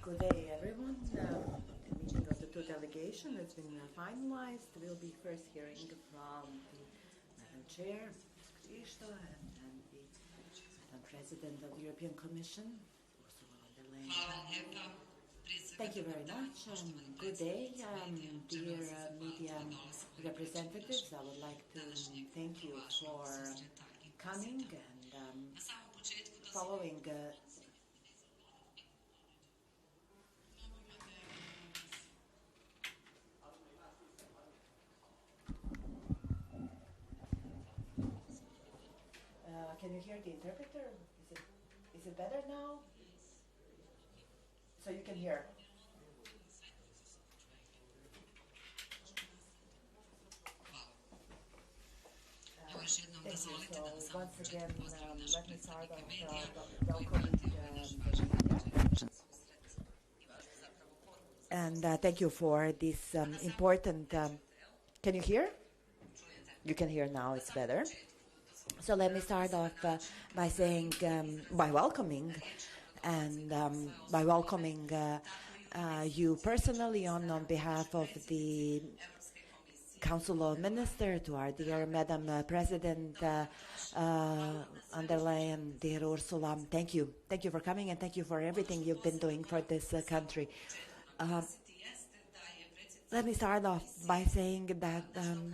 Good day, everyone. The meeting of the two delegations has been finalized. We'll be first hearing from the Madam Chair, Ms. Kristo, and the Madam President of the European Commission, Ursula von der Leyen. Thank you very much. Good day, dear media representatives. I would like to thank you for coming and following can you hear the interpreter? Is it better now? So you can hear. Thank you. So once again, let me start off welcoming and thank you for this important. Can you hear? You can hear now. It's better. So let me start off by saying, by welcoming you personally on behalf of the Council of Ministers, to our dear Madam President von der Leyen, dear Ursula. Thank you. Thank you for coming and thank you for everything you've been doing for this country. Let me start off by saying that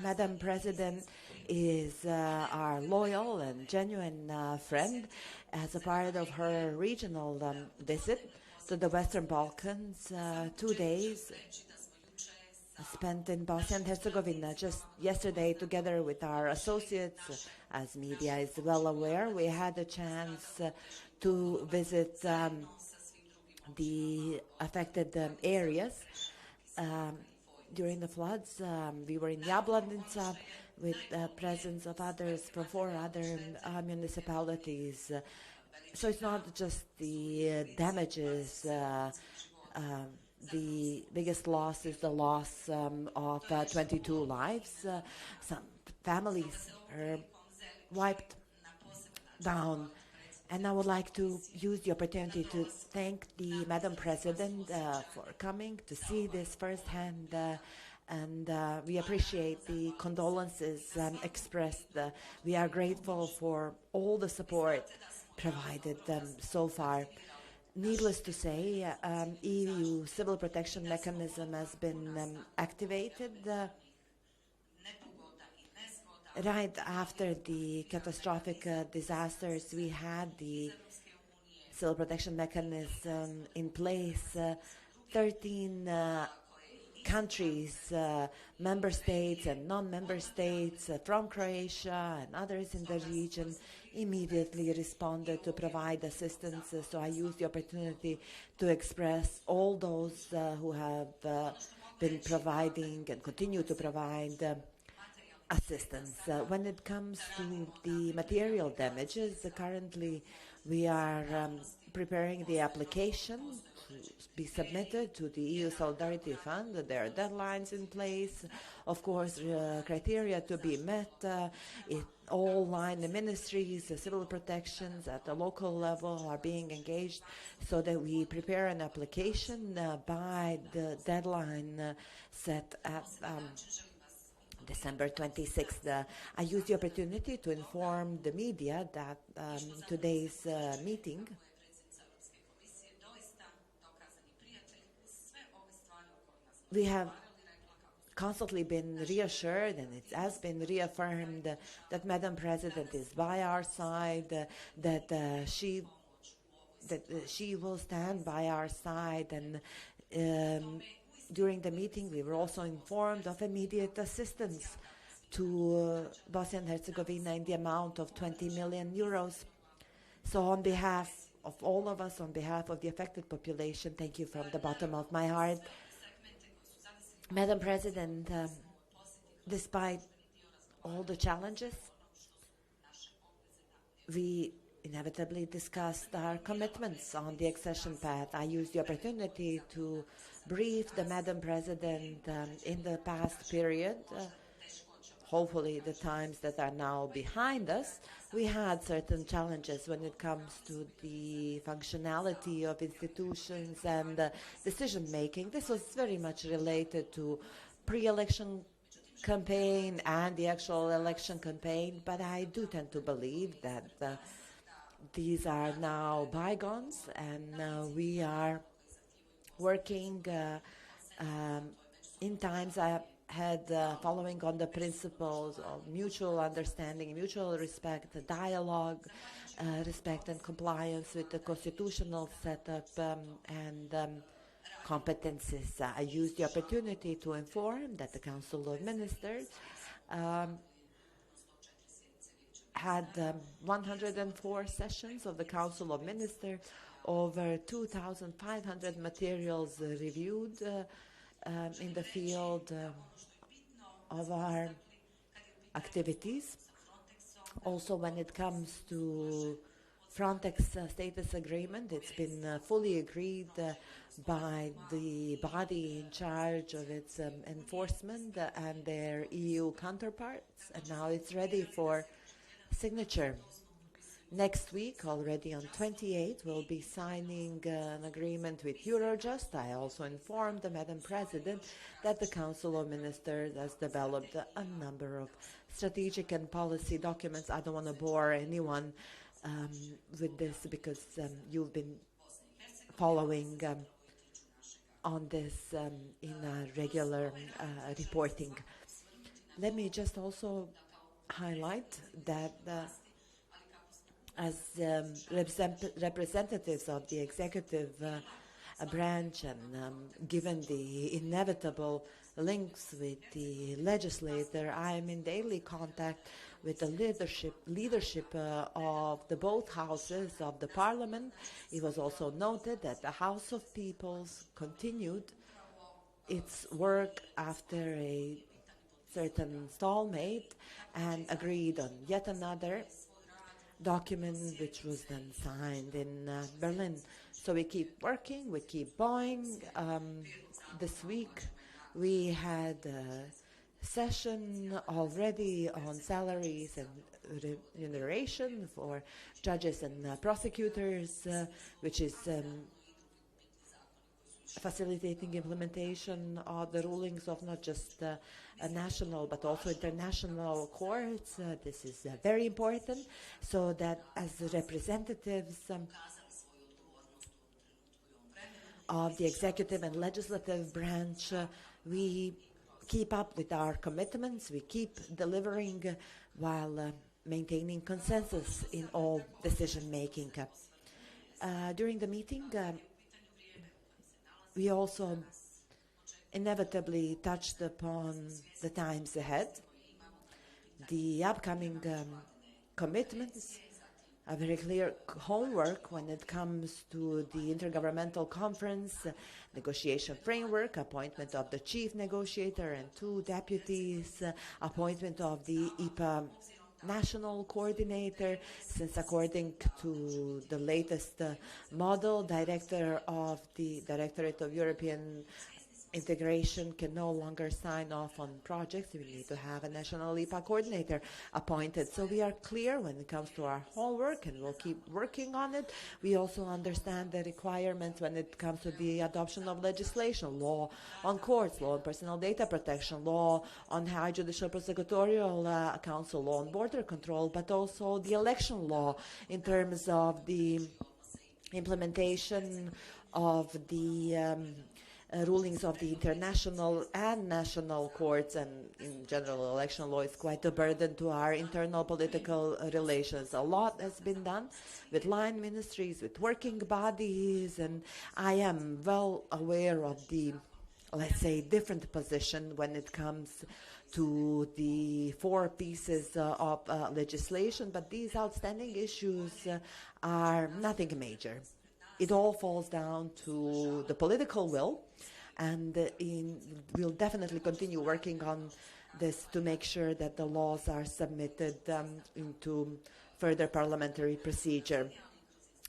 Madam President is our loyal and genuine friend as a part of her regional visit to the Western Balkans. 2 days spent in Bosnia and Herzegovina just yesterday together with our associates. As media is well aware, we had a chance to visit the affected areas. During the floods, we were in Jablanica with the presence of others from 4 other municipalities. So it's not just the damages. The biggest loss is the loss of 22 lives. Some families are wiped down. And I would like to use the opportunity to thank the Madam President for coming to see this firsthand, and we appreciate the condolences expressed. We are grateful for all the support provided so far. Needless to say, EU Civil Protection Mechanism has been activated. Right after the catastrophic disasters, we had the Civil Protection Mechanism in place. 13 countries, member states and non-member states from Croatia and others in the region immediately responded to provide assistance. So I use the opportunity to express all those who have been providing and continue to provide assistance. When it comes to the material damages, currently we are preparing the application to be submitted to the EU Solidarity Fund. There are deadlines in place, of course, criteria to be met. All line the ministries, the civil protections at the local level are being engaged so that we prepare an application by the deadline set at December 26th. I use the opportunity to inform the media that today's meeting we have constantly been reassured, and it has been reaffirmed that Madam President is by our side, that she will stand by our side. And during the meeting, we were also informed of immediate assistance to Bosnia and Herzegovina in the amount of 20 million euros. So on behalf of all of us, on behalf of the affected population, thank you from the bottom of my heart. Madam President, despite all the challenges, we inevitably discussed our commitments on the accession path. I used the opportunity to brief the Madam President in the past period. Hopefully the times that are now behind us, we had certain challenges when it comes to the functionality of institutions and decision-making. This was very much related to pre-election campaign and the actual election campaign, but I do tend to believe that these are now bygones, and we are working in times ahead following on the principles of mutual understanding, mutual respect, dialogue, respect and compliance with the constitutional setup and competences. I used the opportunity to inform that the Council of Ministers had 104 sessions of the Council of Ministers, over 2,500 materials reviewed in the field of our activities. Also, when it comes to Frontex status agreement, it's been fully agreed by the body in charge of its enforcement and their EU counterparts, and now it's ready for signature. Next week, already on 28th, we'll be signing an agreement with Eurojust. I also informed the Madam President that the Council of Ministers has developed a number of strategic and policy documents. I don't want to bore anyone with this because you've been following on this in regular reporting. Let me just also highlight that as representatives of the executive branch and given the inevitable links with the legislator, I am in daily contact with the leadership of the both houses of the parliament. It was also noted that the House of Peoples continued its work after a certain stalemate and agreed on yet another document which was then signed in Berlin. So we keep working, we keep going. This week we had a session already on salaries and remuneration for judges and prosecutors, which is facilitating implementation of the rulings of not just national but also international courts. This is very important, so that as representatives of the executive and legislative branch, we keep up with our commitments, we keep delivering while maintaining consensus in all decision making. During the meeting, we also inevitably touched upon the times ahead, the upcoming commitments, a very clear homework when it comes to the Intergovernmental Conference, negotiation framework, appointment of the chief negotiator and 2 deputies, appointment of the IPA national coordinator, since according to the latest model, director of the Directorate of European Integration can no longer sign off on projects. We need to have a national IPA coordinator appointed. So we are clear when it comes to our homework, and we'll keep working on it. We also understand the requirements when it comes to the adoption of legislation, law on courts, law on personal data protection, law on high judicial prosecutorial council, law on border control, but also the election law in terms of the implementation of the rulings of the international and national courts, and in general election law is quite a burden to our internal political relations. A lot has been done with line ministries, with working bodies, and I am well aware of the, let's say, different position when it comes to the 4 pieces of legislation, but these outstanding issues are nothing major. It all falls down to the political will, and we'll definitely continue working on this to make sure that the laws are submitted into further parliamentary procedure.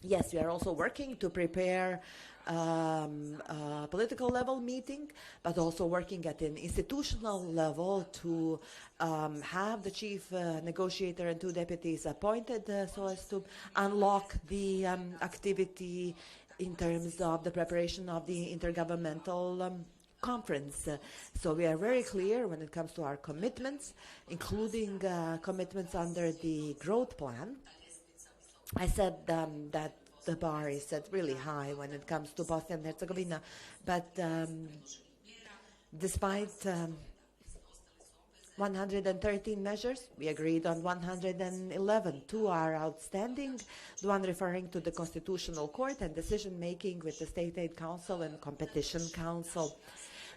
Yes, we are also working to prepare a political level meeting, but also working at an institutional level to have the chief negotiator and 2 deputies appointed so as to unlock the activity in terms of the preparation of the intergovernmental conference. So we are very clear when it comes to our commitments, including commitments under the growth plan. I said that the bar is set really high when it comes to Bosnia and Herzegovina, but despite 113 measures, we agreed on 111. 2 are outstanding, the one referring to the Constitutional Court and decision-making with the State Aid Council and Competition Council.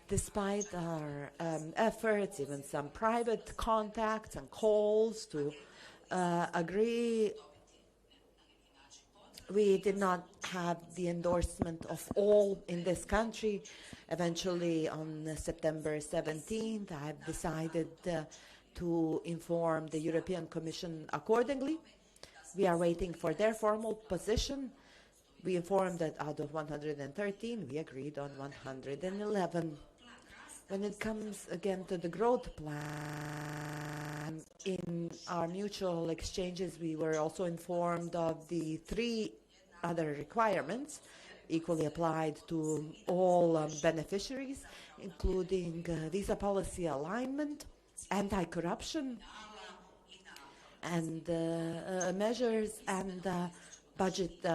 Despite our efforts, even some private contacts and calls to agree, we did not have the endorsement of all in this country. Eventually, on September 17th, I have decided to inform the European Commission accordingly. We are waiting for their formal position. We informed that out of 113, we agreed on 111. When it comes again to the growth plan, in our mutual exchanges, we were also informed of the 3 other requirements equally applied to all beneficiaries, including visa policy alignment, anti-corruption, and measures and budget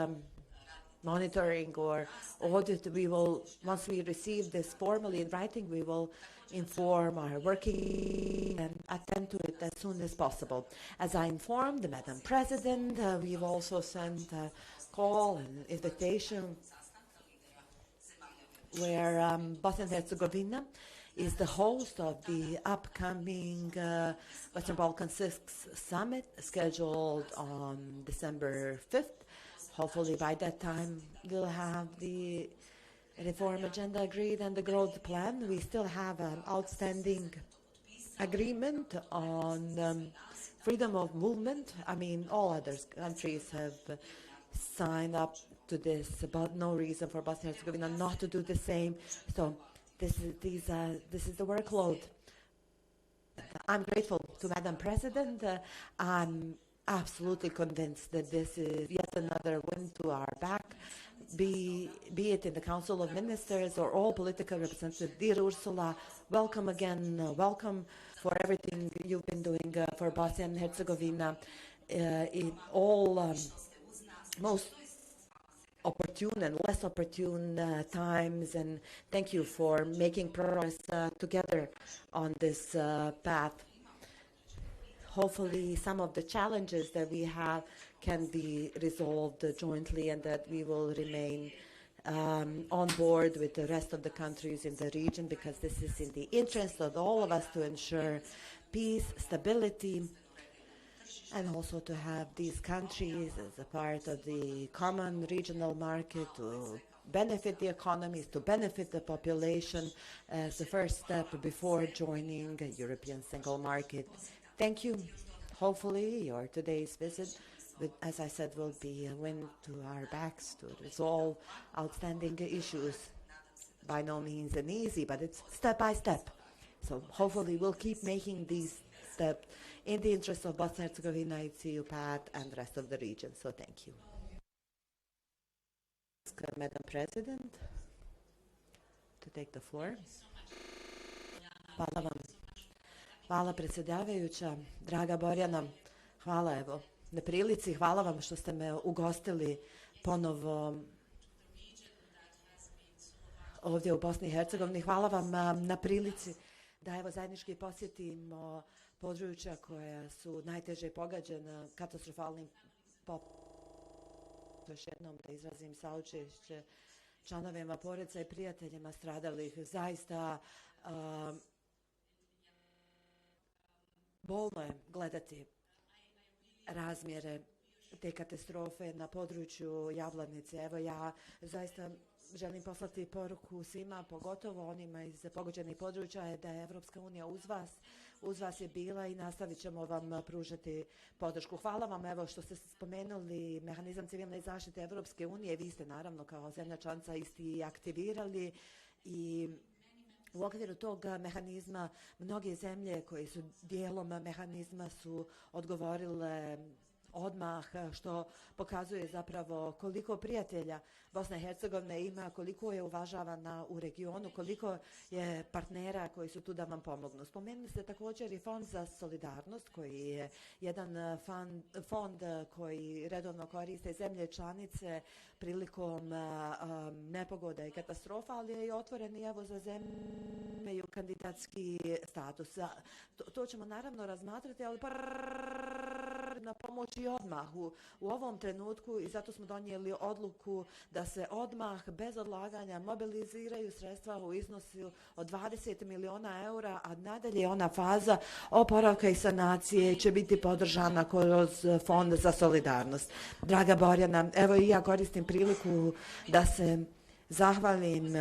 monitoring or audit. We will, once we receive this formally in writing, we will inform our working and attend to it as soon as possible. As I informed the Madam President, we've also sent a call and invitation where Bosnia and Herzegovina is the host of the upcoming Western Balkan 6 summit scheduled on December 5th. Hopefully by that time we'll have the reform agenda agreed and the growth plan. We still have an outstanding agreement on freedom of movement. I mean, all other countries have signed up to this, but no reason for Bosnia and Herzegovina not to do the same. So this is the workload. I'm grateful to Madam President. I'm absolutely convinced that this is yet another wind to our back, be it in the Council of Ministers or all political representatives. Dear Ursula, welcome again. Welcome for everything you've been doing for Bosnia and Herzegovina in all most opportune and less opportune times, and thank you for making progress together on this path. Hopefully some of the challenges that we have can be resolved jointly, and that we will remain on board with the rest of the countries in the region, because this is in the interest of all of us to ensure peace, stability, and also to have these countries as a part of the common regional market to benefit the economies, to benefit the population as the first step before joining a European single market. Thank you. Hopefully your today's visit, as I said, will be a wind to our backs to resolve outstanding issues. By no means an easy, but it's step by step. So hopefully we'll keep making these steps in the interest of Bosnia and Herzegovina, its EU path, and the rest of the region. So thank you. Madam President, to take the floor. Hvala vam. Hvala predsjedavajuća, draga Borjana, hvala evo na prilici, hvala vam što ste me ugostili ponovo ovdje u Bosni i Hercegovini, hvala vam na prilici da evo zajednički posjetimo područja koja su najteže pogađena katastrofalnim poplavama. Još jednom da izrazim saučešće članovima porodica i prijateljima stradalih. Zaista bolno je gledati razmjere te katastrofe na području Jablanice. Evo ja zaista želim poslati poruku svima, pogotovo onima iz pogođenih područja, je da je Evropska unija uz vas je bila i nastavit ćemo vam pružati podršku. Hvala vam evo što ste spomenuli mehanizam civilne zaštite Evropske unije. Vi ste naravno kao zemlja članica isti aktivirali i u okviru tog mehanizma mnoge zemlje koje su dijelom mehanizma su odgovorile odmah, što pokazuje zapravo koliko prijatelja Bosna i Hercegovina ima, koliko je uvažavana u regionu, koliko je partnera koji su tu da vam pomognu. Spomenuli ste također i Fond za solidarnost, koji je jedan fond koji redovno koriste zemlje članice prilikom nepogoda i katastrofa, ali je i otvoren i evo za zemlje u kandidatski status. To ćemo naravno razmatrati, ali na pomoć i odmah u ovom trenutku i zato smo donijeli odluku da se odmah bez odlaganja mobiliziraju sredstva u iznosu od 20 miliona eura, a nadalje ona faza oporavka i sanacije će biti podržana kroz Fond za solidarnost. Draga Borjana, evo i ja koristim priliku da se zahvalim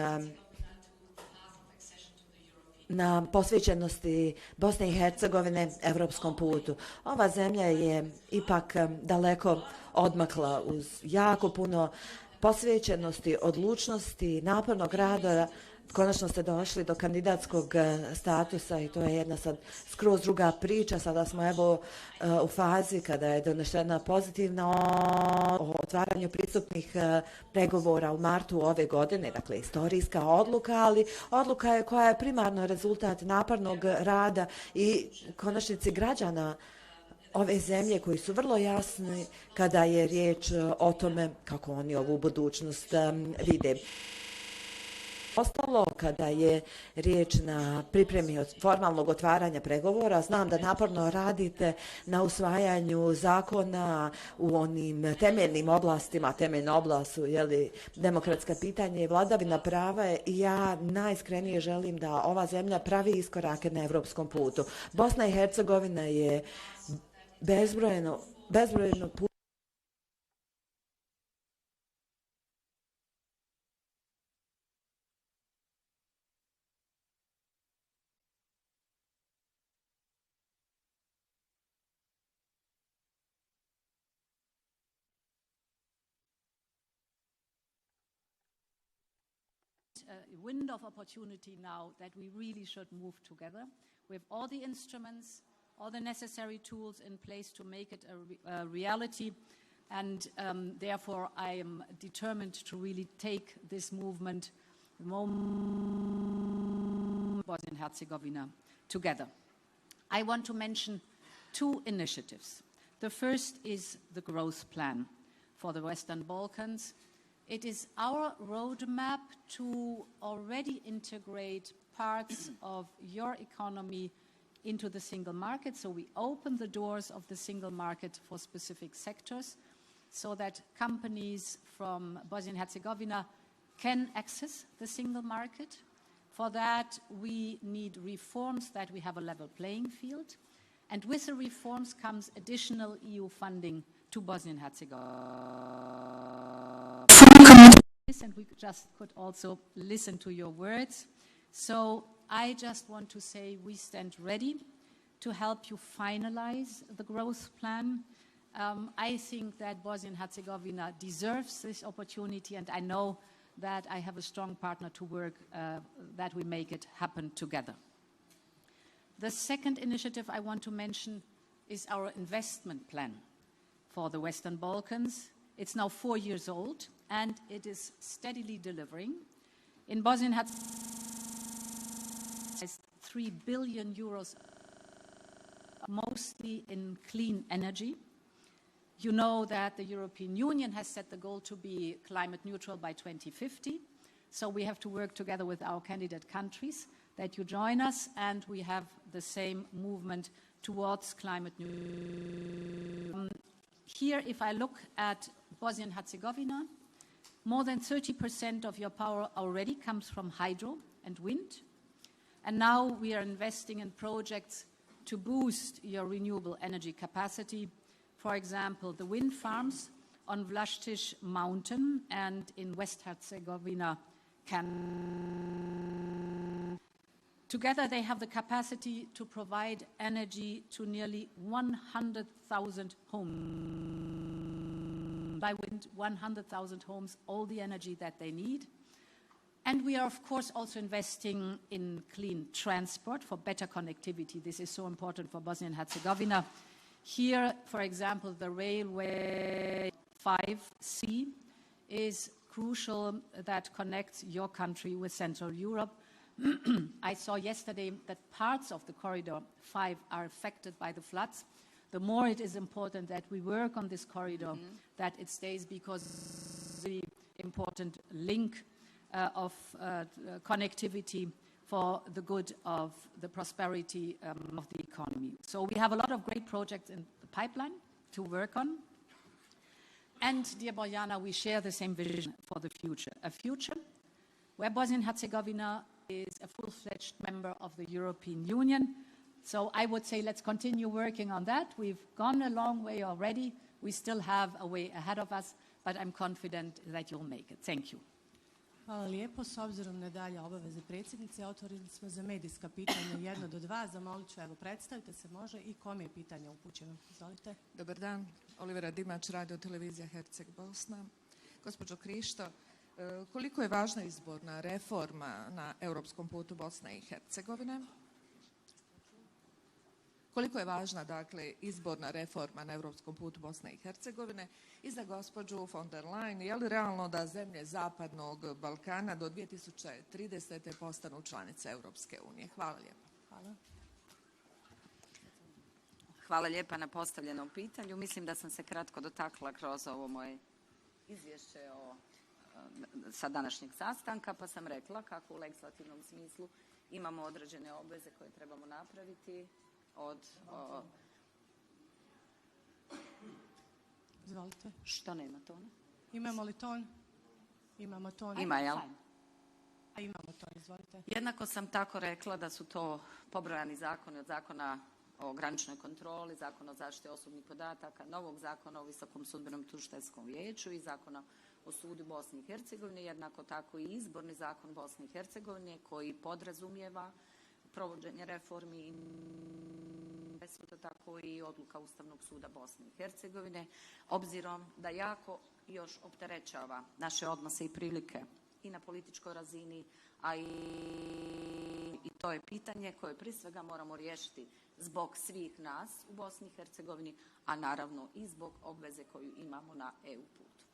na posvećenosti Bosne i Hercegovine evropskom putu. Ova zemlja je ipak daleko odmakla uz jako puno posvećenosti, odlučnosti, napornog rada. Konačno ste došli do kandidatskog statusa i to je jedna sad skroz druga priča. Sada smo evo u fazi kada je donešena pozitivna o otvaranju pristupnih pregovora u martu ove godine, dakle istorijska odluka, ali odluka je koja je primarno rezultat napornog rada i konačnici građana ove zemlje koji su vrlo jasni kada je riječ o tome kako oni ovu budućnost vide. Ostalo, kada je riječ na pripremi od formalnog otvaranja pregovora, znam da naporno radite na usvajanju zakona u onim temeljnim oblastima, temeljna oblast su demokratska pitanja i vladavina prava i ja najiskrenije želim da ova zemlja pravi iskorake na evropskom putu. Bosna i Hercegovina je bezbrojno wind of opportunity now that we really should move together. We have all the instruments, all the necessary tools in place to make it a reality, and therefore I am determined to really take this movement, Bosnia and Herzegovina, together. I want to mention two initiatives. The first is the growth plan for the Western Balkans. It is our roadmap to already integrate parts of your economy into the single market. So we open the doors of the single market for specific sectors so that companies from Bosnia and Herzegovina can access the single market. For that, we need reforms that we have a level playing field. And with the reforms comes additional EU funding to Bosnia and Herzegovina. And we just could also listen to your words. So I just want to say we stand ready to help you finalize the growth plan. I think that Bosnia and Herzegovina deserves this opportunity, and I know that I have a strong partner to work that we make it happen together. The second initiative I want to mention is our investment plan for the Western Balkans. It's now 4 years old, and it is steadily delivering. In Bosnia and Herzegovina, 3 billion euros, mostly in clean energy. You know that the European Union has set the goal to be climate neutral by 2050. So we have to work together with our candidate countries that you join us, and we have the same movement towards climate neutral. Here, if I look at Bosnia and Herzegovina, more than 30% of your power already comes from hydro and wind. And now we are investing in projects to boost your renewable energy capacity. For example, the wind farms on Vlaštic Mountain and in West Herzegovina together they have the capacity to provide energy to nearly 100,000 homes. By wind, 100,000 homes, all the energy that they need. And we are, of course, also investing in clean transport for better connectivity. This is so important for Bosnia and Herzegovina. Here, for example, the railway 5C is crucial that connects your country with Central Europe. I saw yesterday that parts of the corridor 5 are affected by the floods. The more it is important that we work on this corridor, that it stays, because it's a very important link of connectivity for the good of the prosperity of the economy. So we have a lot of great projects in the pipeline to work on. And, dear Borjana, we share the same vision for the future. A future where Bosnia and Herzegovina is a full-fledged member of the European Union. So I would say let's continue working on that. We've gone a long way already. We still have a way ahead of us, but I'm confident that you'll make it. Thank you. Hvala lijepo. S obzirom na dalje obaveze predsjednice, otvorili smo za medijska pitanja 1 do 2. Zamolit ću, evo, predstavite se, može, i kom je pitanje upućeno. Izvolite. Dobar dan, Olivera Dimač, Radio televizija Herceg Bosna. Gospođo Krišto, koliko je važna izborna reforma na europskom putu Bosne i Hercegovine? Koliko je važna, dakle, izborna reforma na europskom putu Bosne i Hercegovine? I za gospođu von der Leyen, je li realno da zemlje Zapadnog Balkana do 2030. postanu članice Europske unije? Hvala lijepo. Hvala. Hvala lijepa na postavljenom pitanju. Mislim da sam se kratko dotakla kroz ovo moje izvješće sa današnjeg sastanka, pa sam rekla kako u legislativnom smislu imamo određene obveze koje trebamo napraviti Izvolite. Što nema tona? Imamo li ton? Imamo ton. Ima, jel? Imamo ton, izvolite. Jednako sam tako rekla da su to pobrojani zakoni, od zakona o graničnoj kontroli, zakona o zaštiti osobnih podataka, novog zakona o Visokom sudbenom tužiteljskom vijeću i zakona o sudu Bosne i Hercegovine, jednako tako i izborni zakon Bosne i Hercegovine koji podrazumijeva provođenje reformi i isto tako i odluka Ustavnog suda Bosne i Hercegovine, obzirom da jako još opterećava naše odnose i prilike i na političkoj razini, a i to je pitanje koje prije svega moramo riješiti zbog svih nas u Bosni i Hercegovini, a naravno i zbog obveze koju imamo na EU putu.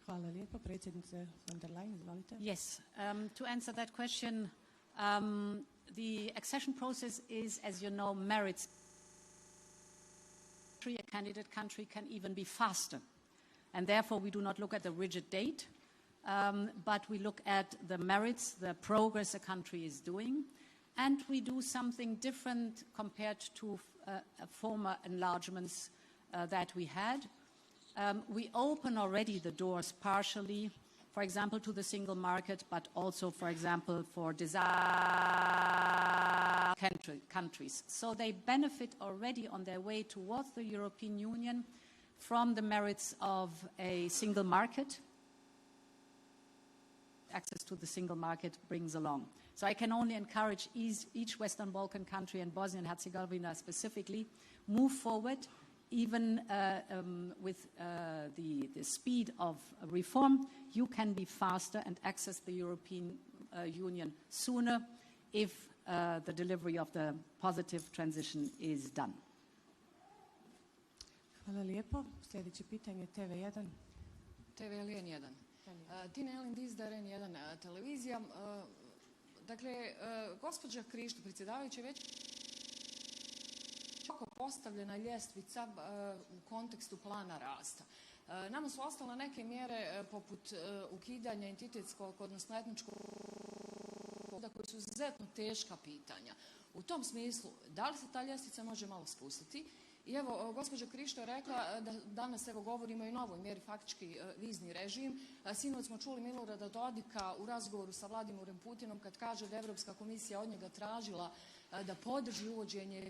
Hvala lijepo. Predsjednice von der Leyen, izvolite. Yes, to answer that question, the accession process is, as you know, merits. A candidate country can even be faster. And therefore, we do not look at the rigid date, but we look at the merits, the progress a country is doing. And we do something different compared to former enlargements that we had. We open already the doors partially, for example, to the single market, but also, for example, for countries. So they benefit already on their way towards the European Union from the merits of a single market. Access to the single market brings along. So I can only encourage each Western Balkan country, and Bosnia and Herzegovina specifically, move forward even with the speed of reform. You can be faster and access the European Union sooner if the delivery of the positive transition is done. Hvala lijepo. Sljedeće pitanje, TV1. TV1 1. Tina Elin Dizdar, N1 televizija. Dakle, gospođa Krišto, predsjedavajuća, već kako postavljena ljestvica u kontekstu plana rasta. Nama su ostale neke mjere poput ukidanja entitetskog, odnosno etničkog, koji su izuzetno teška pitanja. U tom smislu, da li se ta ljestvica može malo spustiti? I evo, gospođa Krišto je rekla da danas govorimo i o novoj mjeri, faktički vizni režim. Sinoć smo čuli Milorada Dodika u razgovoru sa Vladimirom Putinom kad kaže da je Europska komisija od njega tražila da podrži uvođenje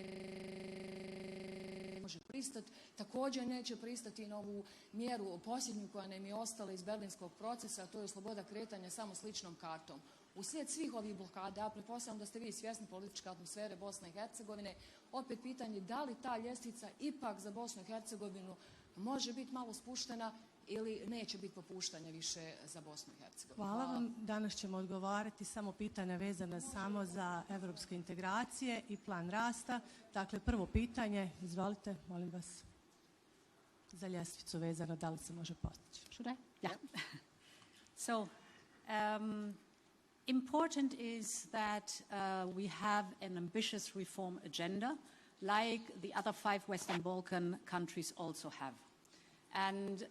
može pristati. Također neće pristati na ovu mjeru posljednju koja nam je ostala iz berlinskog procesa, a to je sloboda kretanja samo s ličnom kartom. Uslijed svih ovih blokada, ja pretpostavljam da ste vi svjesni političke atmosfere Bosne i Hercegovine, opet pitanje da li ta ljestvica ipak za Bosnu i Hercegovinu može biti malo spuštena ili neće biti popuštanja više za Bosnu i Hercegovinu. Hvala vam. Danas ćemo odgovarati samo pitanja vezana samo za evropske integracije i plan rasta. Dakle, prvo pitanje, izvolite, molim vas, za ljestvicu vezano da li se može postići. Should I? Yeah. So, important is that we have an ambitious reform agenda like the other 5 Western Balkan countries also have. And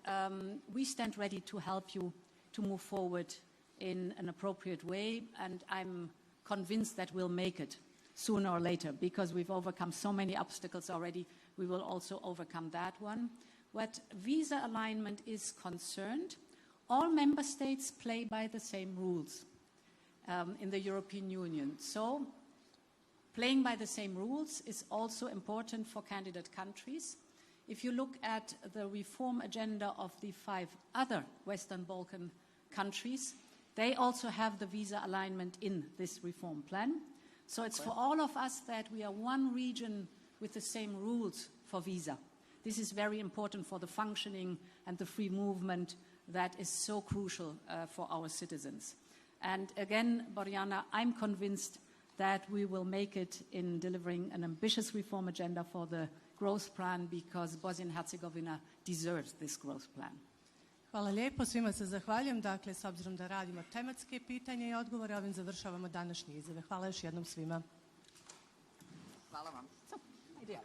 we stand ready to help you to move forward in an appropriate way, and I'm convinced that we'll make it sooner or later because we've overcome so many obstacles already. We will also overcome that one. What visa alignment is concerned, all member states play by the same rules in the European Union. So playing by the same rules is also important for candidate countries. If you look at the reform agenda of the 5 other Western Balkan countries, they also have the visa alignment in this reform plan. So it's for all of us that we are one region with the same rules for visa. This is very important for the functioning and the free movement that is so crucial for our citizens. And again, Borjana, I'm convinced that we will make it in delivering an ambitious reform agenda for the growth plan because Bosnia and Herzegovina deserves this growth plan. Hvala lijepo, svima se zahvaljujem. Dakle, s obzirom da radimo tematske pitanje i odgovore, ovim završavamo današnje izjave. Hvala još jednom svima. Hvala vam. So, idea.